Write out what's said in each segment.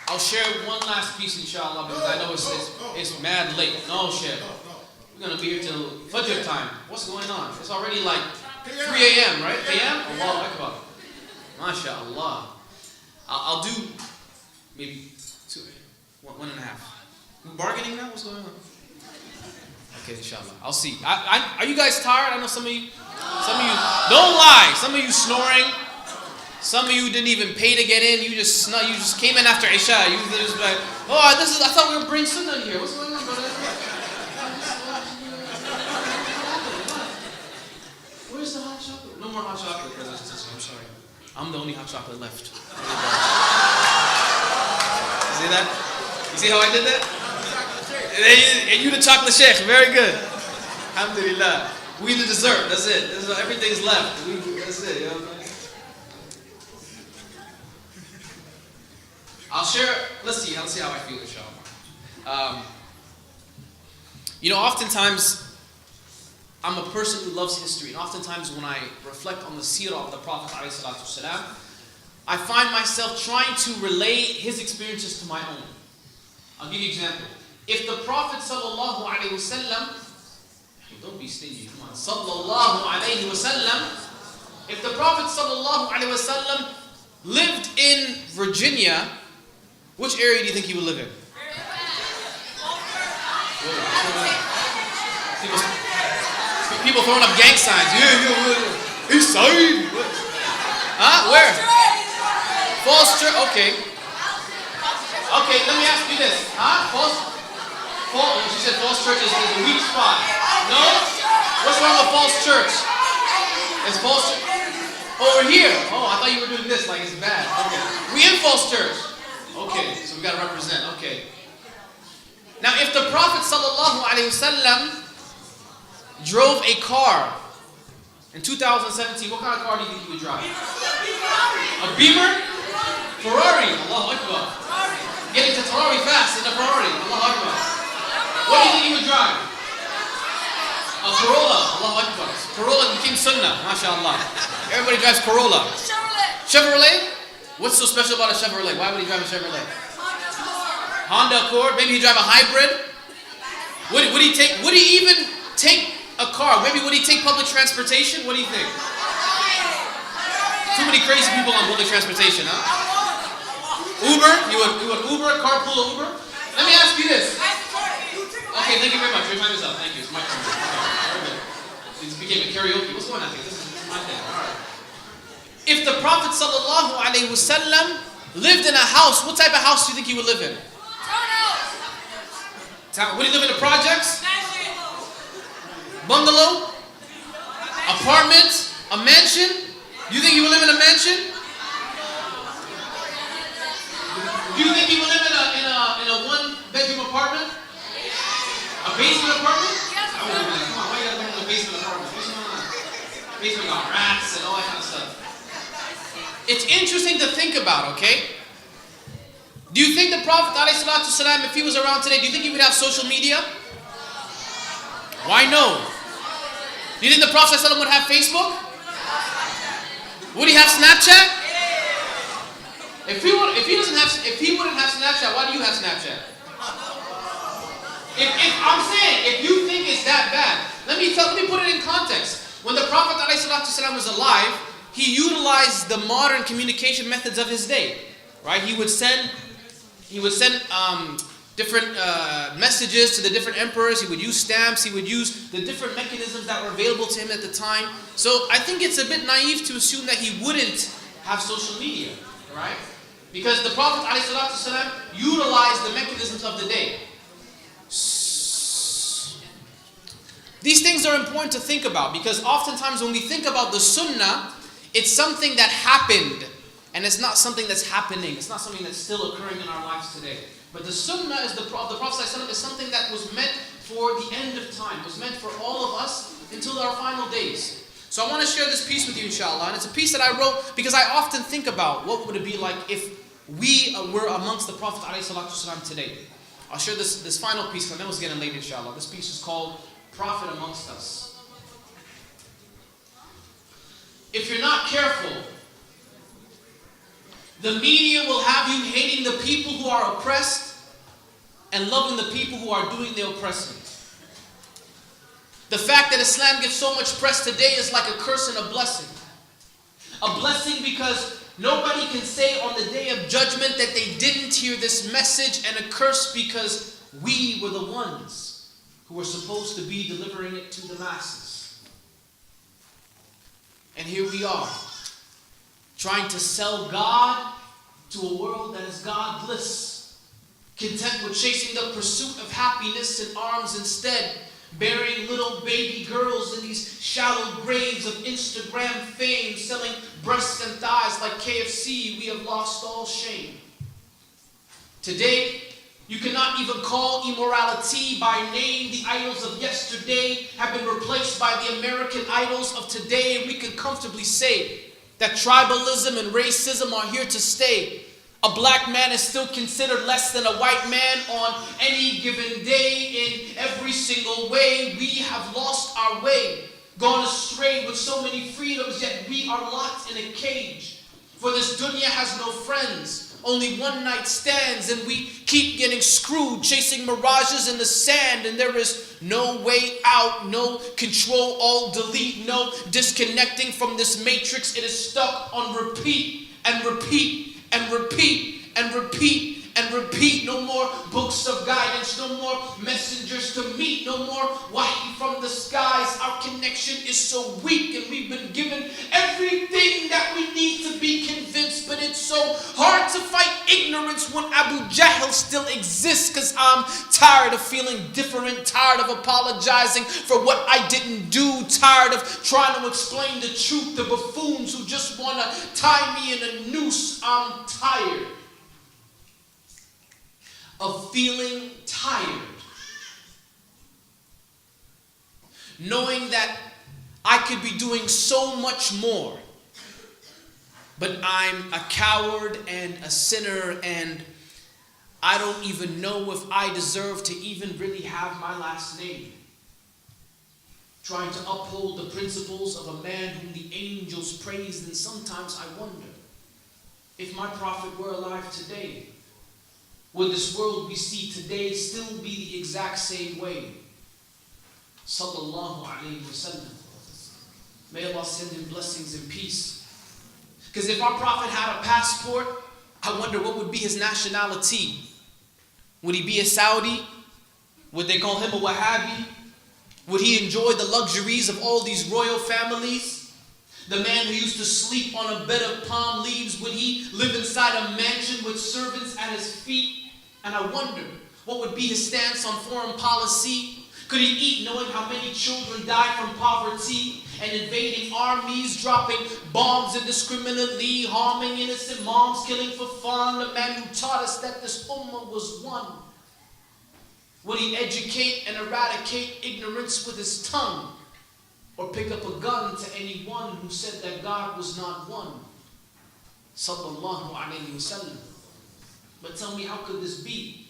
I'll share one last piece, inshallah, because I know it's mad late. No, Sheikh. We're going to be here till Fajr time. What's going on? It's already like 3 a.m., right? A.m.? Allahu Akbar. MashaAllah. I'll do maybe 1.5. We're bargaining now? What's going on? Okay, inshallah. I'll see. Are you guys tired? I know some of you, don't lie. Some of you snoring. Some of you didn't even pay to get in. You just came in after Isha. You just like, oh, I thought we were bringing sunnah here. What's going on, brother? Where's the hot chocolate? No more hot chocolate, brothers and sisters. I'm sorry. I'm the only hot chocolate left. You see that? You see how I did that? And you the chocolate sheikh. Very good. Alhamdulillah. We the dessert. That's it. Everything's left. That's it. You know what I'm saying? I'll share. Let's see how I feel, inshallah. Oftentimes I'm a person who loves history, and oftentimes when I reflect on the seerah of the Prophet ﷺ, I find myself trying to relate his experiences to my own. I'll give you an example. If the Prophet ﷺ, don't be stingy, come on, sallallahu alayhi wasallam, if the Prophet ﷺ lived in Virginia, which area do you think he would live in? People throwing up gang signs. Yeah. East side. Huh? Where? Falls Church. Okay. Okay, let me ask you this. Huh? She said Falls Church is a weak spot. No? What's wrong with Falls Church? It's Falls Church. Over here. Oh, I thought you were doing this like it's bad. Okay. We in Falls Church. Okay, so we gotta represent. Okay. Now, if the Prophet ﷺ drove a car in 2017, what kind of car do you think he would drive? A Beamer? Ferrari? Allahu Akbar. Getting to Ferrari fast in a Ferrari. Allahu Akbar. What do you think he would drive? A Corolla. Allahu Akbar. Corolla became Sunnah. MashaAllah. Everybody drives Corolla. Chevrolet? What's so special about a Chevrolet? Why would he drive a Chevrolet? Honda Accord. Maybe he'd drive a hybrid. Would he even take a car? Maybe would he take public transportation? What do you think? Too many crazy people on public transportation, huh? Uber? You would Uber? Carpool Uber? Let me ask you this. Okay, thank you very much. Your time is up. Thank you. It's my turn. Okay. This became a karaoke. What's going on here? This is my thing. All right. If the Prophet ﷺ lived in a house, what type of house do you think he would live in? Would he live in the projects? Bungalow? Apartment? A mansion? Do you think he would live in a mansion? Do you think he would live in a one-bedroom apartment? A basement apartment? I would live in that. Come on, why you gotta live in a basement apartment? What's going on? Basement got rats and all that kind of stuff. It's interesting to think about, okay? Do you think the Prophet ﷺ, if he was around today, do you think he would have social media? Why no? Do you think the Prophet ﷺ would have Facebook? Would he have Snapchat? If he wouldn't have Snapchat, why do you have Snapchat? I'm saying, if you think it's that bad, let me put it in context. When the Prophet ﷺ was alive, he utilized the modern communication methods of his day, right? He would send different messages to the different emperors. He would use stamps. He would use the different mechanisms that were available to him at the time. So I think it's a bit naive to assume that he wouldn't have social media, right? Because the Prophet ﷺ utilized the mechanisms of the day. These things are important to think about, because oftentimes when we think about the Sunnah, it's something that happened, and it's not something that's happening. It's not something that's still occurring in our lives today. But the Sunnah is the Prophet ﷺ is something that was meant for the end of time. It was meant for all of us until our final days. So I want to share this piece with you, inshallah. And it's a piece that I wrote because I often think about what would it be like if we were amongst the Prophet ﷺ today. I'll share this final piece, because I know it's getting late, inshallah. This piece is called Prophet Amongst Us. If you're not careful, The media will have you hating the people who are oppressed and loving the people who are doing the oppressing. The fact that Islam gets so much press today is like a curse and a blessing. A blessing because nobody can say on the day of judgment that they didn't hear this message, and a curse because we were the ones who were supposed to be delivering it to the masses. And here we are, trying to sell God to a world that is godless, content with chasing the pursuit of happiness in arms instead, burying little baby girls in these shallow graves of Instagram fame, selling breasts and thighs like KFC. We have lost all shame. Today, you cannot even call immorality by name. The idols of yesterday have been replaced by the American idols of today, and we can comfortably say that tribalism and racism are here to stay. A black man is still considered less than a white man on any given day in every single way. We have lost our way, gone astray with so many freedoms, yet we are locked in a cage. For this dunya has no friends, only one night stands, and we keep getting screwed, chasing mirages in the sand, and there is no way out, no control, alt, delete, no disconnecting from this matrix. It is stuck on repeat and repeat and repeat and repeat and repeat. No more books of guidance, no more messengers to meet, no more wahi from the skies. Our connection is so weak, and we've been given everything that we need to be convinced, but it's so hard to fight ignorance when Abu Jahl still exists, because I'm tired of feeling different, tired of apologizing for what I didn't do, tired of trying to explain the truth to buffoons who just want to tie me in a noose. I'm tired of feeling tired, knowing that I could be doing so much more, but I'm a coward and a sinner, and I don't even know if I deserve to even really have my last name. Trying to uphold the principles of a man whom the angels praised, and sometimes I wonder if my prophet were alive today, would this world we see today still be the exact same way? Sallallahu alayhi wa sallam. May Allah send him blessings and peace. Because if our prophet had a passport, I wonder what would be his nationality. Would he be a Saudi? Would they call him a Wahhabi? Would he enjoy the luxuries of all these royal families? The man who used to sleep on a bed of palm leaves, would he live inside a mansion with servants at his feet? And I wonder, what would be his stance on foreign policy? Could he eat knowing how many children died from poverty and invading armies, dropping bombs indiscriminately, harming innocent moms, killing for fun? The man who taught us that this ummah was one. Would he educate and eradicate ignorance with his tongue, or pick up a gun to anyone who said that God was not one? Sallallahu alayhi wa sallam. But tell me, how could this be?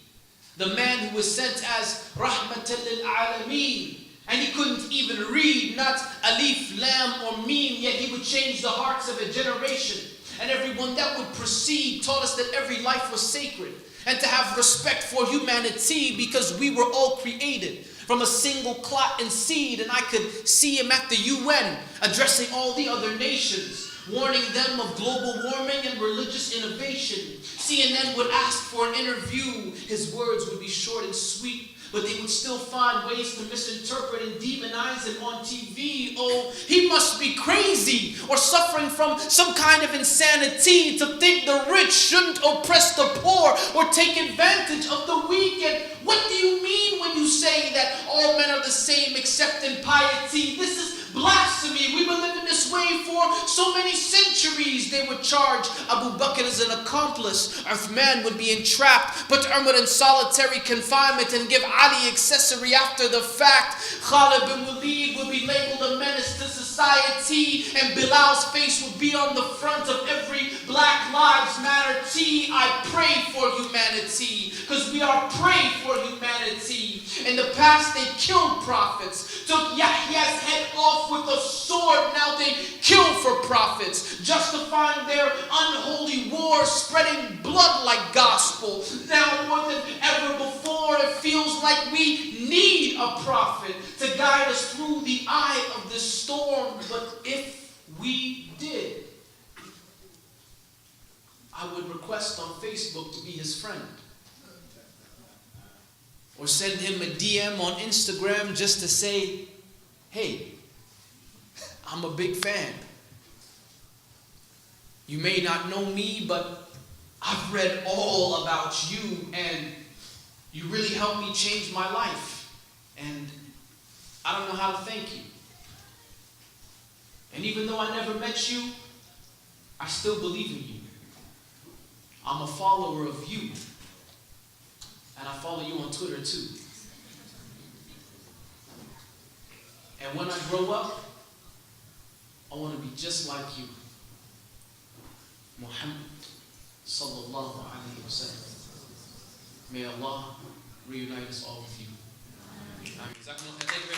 The man who was sent as Rahmatan lil Alameen, and he couldn't even read, not Alif, Lam, or Mim, yet he would change the hearts of a generation. And everyone that would proceed taught us that every life was sacred, and to have respect for humanity, because we were all created from a single clot and seed. And I could see him at the UN addressing all the other nations, warning them of global warming and religious innovation. CNN would ask for an interview. His words would be short and sweet, but they would still find ways to misinterpret and demonize him on TV. Oh, he must be crazy or suffering from some kind of insanity to think the rich shouldn't oppress the poor or take advantage of the weak. And what do you mean when you say that all men are the same except in piety? This is blasphemy. We've been living this way for so many centuries. They would charge Abu Bakr as an accomplice. Uthman would be entrapped, put Umar in solitary confinement, and give Ali accessory after the fact. Khalid bin Walid would be labeled a menace to society, and Bilal's face would be on the front of every Black Lives Matter tee. I pray for humanity, because we are praying for humanity. In the past, they killed prophets. Took Yahya's head off with a sword. Now they kill for prophets, justifying their unholy war, spreading blood like gospel. Now more than ever before, it feels like we need a prophet to guide us through the eye of this storm. But if we did, I would request on Facebook to be his friend. Or send him a DM on Instagram just to say, hey, I'm a big fan. You may not know me, but I've read all about you and you really helped me change my life. And I don't know how to thank you. And even though I never met you, I still believe in you. I'm a follower of you. And I follow you on Twitter too. And when I grow up, I want to be just like you. Mohammed sallallahu alayhi wa sallam. May Allah reunite us all with you. Amen.